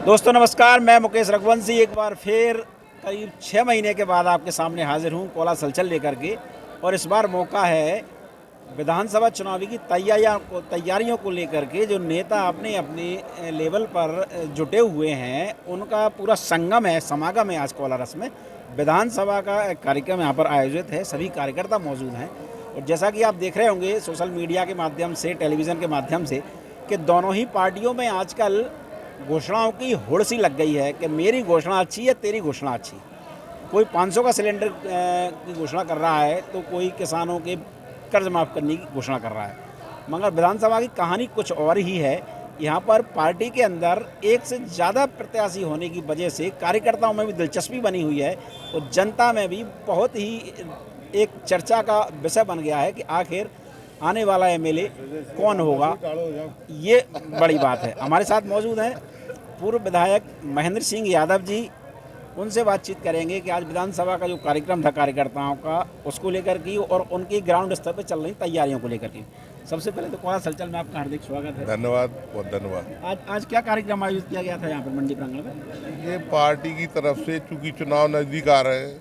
दोस्तों नमस्कार, मैं मुकेश रघुवंशी एक बार फिर करीब 6 महीने के बाद आपके सामने हाजिर हूँ कोला सलचल लेकर के। और इस बार मौका है विधानसभा चुनावी की तैयारियों को लेकर के जो नेता अपने अपने लेवल पर जुटे हुए हैं उनका पूरा संगम है, समागम है आज कोलारस में। विधानसभा का कार्यक्रम यहाँ पर आयोजित है, सभी कार्यकर्ता मौजूद हैं। और जैसा कि आप देख रहे होंगे सोशल मीडिया के माध्यम से, टेलीविज़न के माध्यम से, कि दोनों ही पार्टियों में आजकल घोषणाओं की होड़ सी लग गई है कि मेरी घोषणा अच्छी है, तेरी घोषणा अच्छी। कोई 500 का सिलेंडर की घोषणा कर रहा है तो कोई किसानों के कर्ज माफ़ करने की घोषणा कर रहा है। मगर विधानसभा की कहानी कुछ और ही है। यहाँ पर पार्टी के अंदर एक से ज़्यादा प्रत्याशी होने की वजह से कार्यकर्ताओं में भी दिलचस्पी बनी हुई है और जनता में भी बहुत ही एक चर्चा का विषय बन गया है कि आखिर आने वाला एमएलए कौन होगा। ये बड़ी बात है। हमारे साथ मौजूद हैं पूर्व विधायक महेंद्र सिंह यादव जी। उनसे बातचीत करेंगे कि आज विधानसभा का जो कार्यक्रम था कार्यकर्ताओं का, उसको लेकर की और उनकी ग्राउंड स्तर पर चल रही तैयारियों को लेकर की। सबसे पहले तो कोला सलचल में आपका हार्दिक स्वागत है। धन्यवाद, बहुत धन्यवाद। आज क्या कार्यक्रम आयोजित किया गया था यहाँ पर मंडी प्रांगण में? ये पार्टी की तरफ से चूंकि चुनाव नज़दीक आ रहे हैं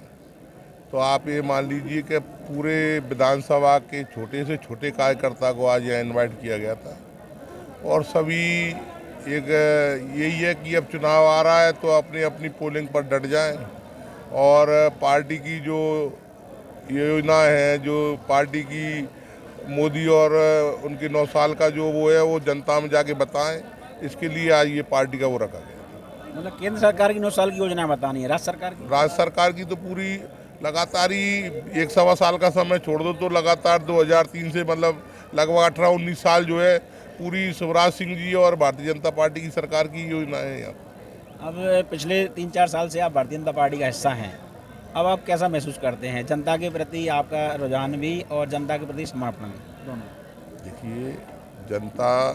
तो आप ये मान लीजिए कि पूरे विधानसभा के छोटे से छोटे कार्यकर्ता को आज यहाँ इनवाइट किया गया था। और सभी एक यही है कि अब चुनाव आ रहा है तो अपनी अपनी पोलिंग पर डट जाएं और पार्टी की जो योजना है, जो पार्टी की मोदी और उनके 9 साल का जो वो है वो जनता में जाके बताएं। इसके लिए आज ये पार्टी का वो रखा गया। मतलब केंद्र सरकार की 9 साल की योजना बतानी है, राज्य सरकार की तो पूरी लगातार ही 1 सवा साल का समय छोड़ दो तो लगातार 2003 से मतलब लगभग 18-19 साल जो है पूरी शिवराज सिंह जी और भारतीय जनता पार्टी की सरकार की योजना है यहाँ। अब पिछले 3-4 साल से आप भारतीय जनता पार्टी का हिस्सा हैं। अब आप कैसा महसूस करते हैं? जनता के प्रति आपका रुझान भी और जनता के प्रति समर्पण भी दोनों? देखिए, जनता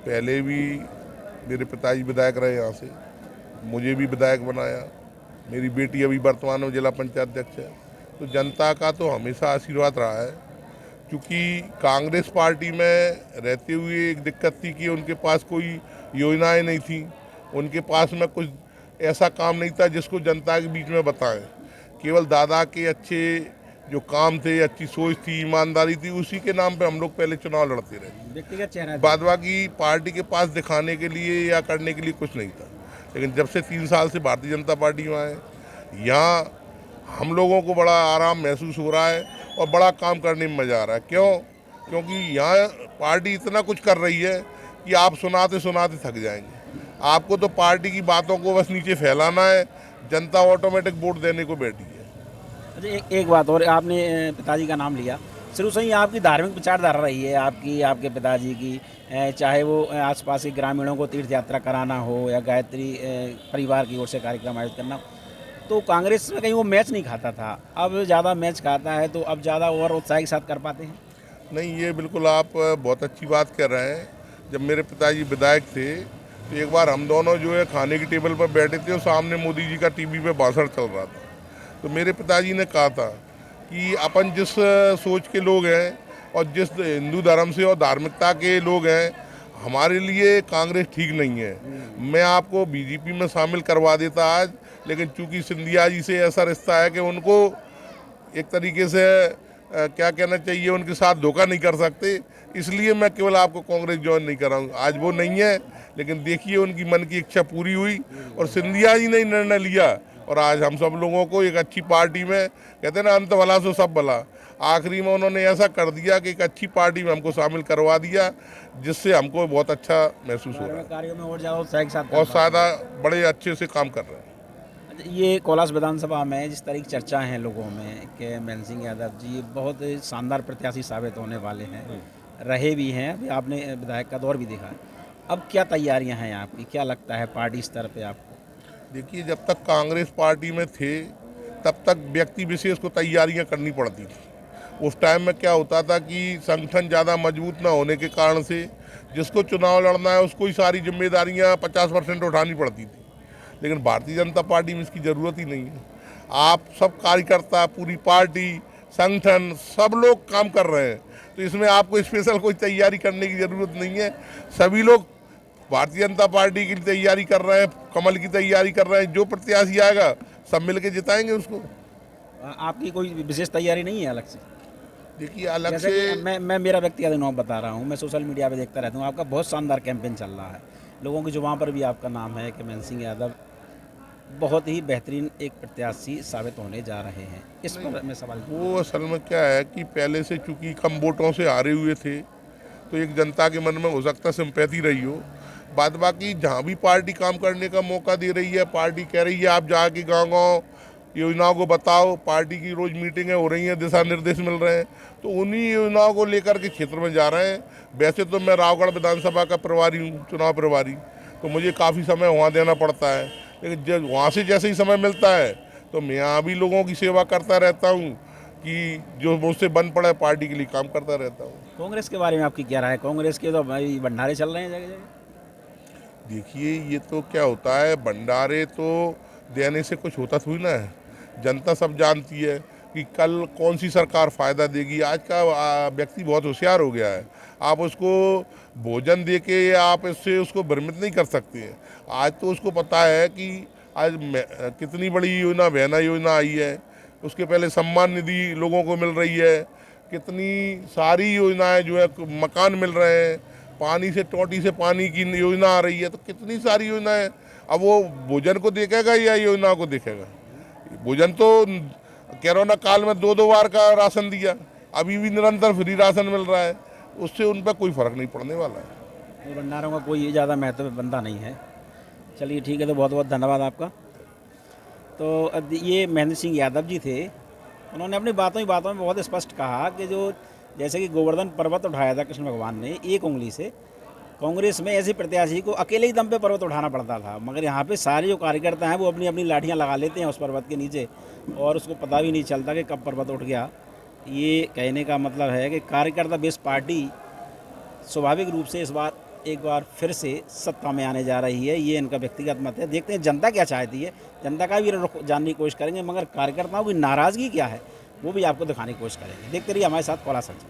पहले भी मेरे पिताजी विधायक रहे यहाँ से, मुझे भी विधायक बनाया, मेरी बेटी अभी वर्तमान में जिला पंचायत अध्यक्ष है। तो जनता का तो हमेशा आशीर्वाद रहा है। क्योंकि कांग्रेस पार्टी में रहते हुए एक दिक्कत थी कि उनके पास कोई योजनाएं नहीं थी, उनके पास में कुछ ऐसा काम नहीं था जिसको जनता के बीच में बताएं। केवल दादा के अच्छे जो काम थे, अच्छी सोच थी, ईमानदारी थी, उसी के नाम पे हम लोग पहले चुनाव लड़ते रहे। व्यक्तिगत चेहरा बाद बाकी पार्टी के पास दिखाने के लिए या करने के लिए कुछ नहीं था। लेकिन जब से 3 साल से भारतीय जनता पार्टी में आए, यहाँ हम लोगों को बड़ा आराम महसूस हो रहा है और बड़ा काम करने में मज़ा आ रहा है। क्यों? क्योंकि यहाँ पार्टी इतना कुछ कर रही है कि आप सुनाते सुनाते थक जाएंगे। आपको तो पार्टी की बातों को बस नीचे फैलाना है, जनता ऑटोमेटिक वोट देने को बैठी है। अच्छा, एक बात और, आपने पिताजी का नाम लिया। शुरू से ही आपकी धार्मिक विचारधारा रही है आपकी, आपके पिताजी की, चाहे वो आसपास के ग्रामीणों को तीर्थ यात्रा कराना हो या गायत्री परिवार की ओर से कार्यक्रम आयोजित करना। तो कांग्रेस में कहीं वो मैच नहीं खाता था, अब ज़्यादा मैच खाता है, तो अब ज़्यादा और उत्साह के साथ कर पाते हैं? नहीं, ये बिल्कुल आप बहुत अच्छी बात कर रहे हैं। जब मेरे पिताजी विधायक थे तो एक बार हम दोनों जो है खाने की टेबल पर बैठे थे और सामने मोदी जी का टीवी पे भाषण चल रहा था। तो मेरे पिताजी ने कहा था कि अपन जिस सोच के लोग हैं और जिस हिंदू धर्म से और धार्मिकता के लोग हैं, हमारे लिए कांग्रेस ठीक नहीं है। मैं आपको बीजेपी में शामिल करवा देता आज, लेकिन चूंकि सिंधिया जी से ऐसा रिश्ता है कि उनको एक तरीके से क्या कहना चाहिए, उनके साथ धोखा नहीं कर सकते, इसलिए मैं केवल आपको कांग्रेस ज्वाइन नहीं कर रहा हूँ। आज वो नहीं है, लेकिन देखिए उनकी मन की इच्छा पूरी हुई और सिंधिया जी ने निर्णय लिया और आज हम सब लोगों को एक अच्छी पार्टी में, कहते हैं ना अंत भला सो सब भला, आखिरी में उन्होंने ऐसा कर दिया कि एक अच्छी पार्टी में हमको शामिल करवा दिया, जिससे हमको बहुत अच्छा महसूस हो रहा है। कार्यों में और ज़्यादा बड़े अच्छे से काम कर रहे हैं। ये कोलास विधानसभा में जिस तरह की चर्चा है लोगों में कि महेंद्र सिंह यादव जी बहुत शानदार प्रत्याशी साबित होने वाले हैं, रहे भी हैं, अभी आपने विधायक का दौर भी देखा है। अब क्या तैयारियां हैं आपकी, क्या लगता है पार्टी स्तर पे आपको? देखिए, जब तक कांग्रेस पार्टी में थे तब तक व्यक्ति विशेष को तैयारियां करनी पड़ती थी। उस टाइम में क्या होता था कि संगठन ज़्यादा मजबूत न होने के कारण से जिसको चुनाव लड़ना है उसको ही सारी जिम्मेदारियां 50% उठानी पड़ती थी। लेकिन भारतीय जनता पार्टी में इसकी ज़रूरत ही नहीं है। आप सब कार्यकर्ता, पूरी पार्टी, संगठन, सब लोग काम कर रहे हैं, तो इसमें आपको स्पेशल कोई तैयारी करने की ज़रूरत नहीं है। सभी लोग भारतीय जनता पार्टी की तैयारी कर रहे हैं, कमल की तैयारी कर रहे हैं। जो प्रत्याशी आएगा सब मिल के जिताएंगे उसको। आपकी कोई विशेष तैयारी नहीं है अलग से? देखिए अलग जैसे से कि मैं मेरा व्यक्तिगत नाम बता रहा हूँ, मैं सोशल मीडिया पे देखता रहता हूँ, आपका बहुत शानदार कैंपेन चल रहा है, लोगों की जुबान पर भी आपका नाम है कि मनसिंह यादव बहुत ही बेहतरीन एक प्रत्याशी साबित होने जा रहे हैं। इस पर मैं सवाल वो असल में क्या है कि पहले से चूंकि कम वोटों से हारे हुए थे, तो एक जनता के मन में हो सकता सिंपैथी रही हो। बाद बाकी जहाँ भी पार्टी काम करने का मौका दे रही है, पार्टी कह रही है आप जाके गाँव योजनाओं को बताओ, पार्टी की रोज़ मीटिंगें हो रही हैं, दिशा निर्देश मिल रहे हैं, तो उन्हीं योजनाओं को लेकर के क्षेत्र में जा रहे हैं। वैसे तो मैं रावगढ़ विधानसभा का प्रभारी हूँ, चुनाव प्रभारी, तो मुझे काफ़ी समय वहाँ देना पड़ता है, लेकिन जब वहाँ से जैसे ही समय मिलता है तो मैं यहाँ भी लोगों की सेवा करता रहता हूँ कि जो मुझसे बन पड़ा है पार्टी के लिए काम करता रहता हूँ। कांग्रेस के बारे में आपकी क्या राय है? कांग्रेस के तो भाई भंडारे चल रहे हैं जगह जगह। देखिए ये तो क्या होता है, भंडारे तो देने से कुछ होता थोड़ी ना है। जनता सब जानती है कि कल कौन सी सरकार फ़ायदा देगी। आज का व्यक्ति बहुत होशियार हो गया है, आप उसको भोजन दे के आप इससे उसको भ्रमित नहीं कर सकते हैं। आज तो उसको पता है कि आज कितनी बड़ी योजना बहना योजना आई है, उसके पहले सम्मान निधि लोगों को मिल रही है, कितनी सारी योजनाएं जो है, मकान मिल रहे हैं, पानी से टोटी से पानी की योजना आ रही है, तो कितनी सारी योजनाएं। अब वो भोजन को देखेगा या योजना को देखेगा? भोजन तो कोरोना काल में 2-2 बार का राशन दिया, अभी भी निरंतर फ्री राशन मिल रहा है, उससे उन पर कोई फर्क नहीं पड़ने वाला है। ये भंडारों का कोई ज़्यादा महत्व बनता नहीं है। चलिए ठीक है, तो बहुत बहुत धन्यवाद आपका। तो अब ये महेंद्र सिंह यादव जी थे, उन्होंने अपनी बातों में बहुत स्पष्ट कहा कि जो जैसे कि गोवर्धन पर्वत उठाया था कृष्ण भगवान ने एक उंगली से, कांग्रेस में ऐसे प्रत्याशी को अकेले ही दम पे पर्वत उठाना पड़ता था, मगर यहाँ पे सारे जो कार्यकर्ता हैं वो अपनी अपनी लाठियाँ लगा लेते हैं उस पर्वत के नीचे और उसको पता भी नहीं चलता कि कब पर्वत उठ गया। ये कहने का मतलब है कि कार्यकर्ता बेस पार्टी स्वाभाविक रूप से इस बार एक बार फिर से सत्ता में आने जा रही है, ये इनका व्यक्तिगत मत है। देखते हैं जनता क्या चाहती है, जनता का भी रुख जानने की कोशिश करेंगे, मगर कार्यकर्ताओं की नाराज़गी क्या है वो भी आपको दिखाने की कोशिश करेंगे। देखते रहिए हमारे साथ कोला सच।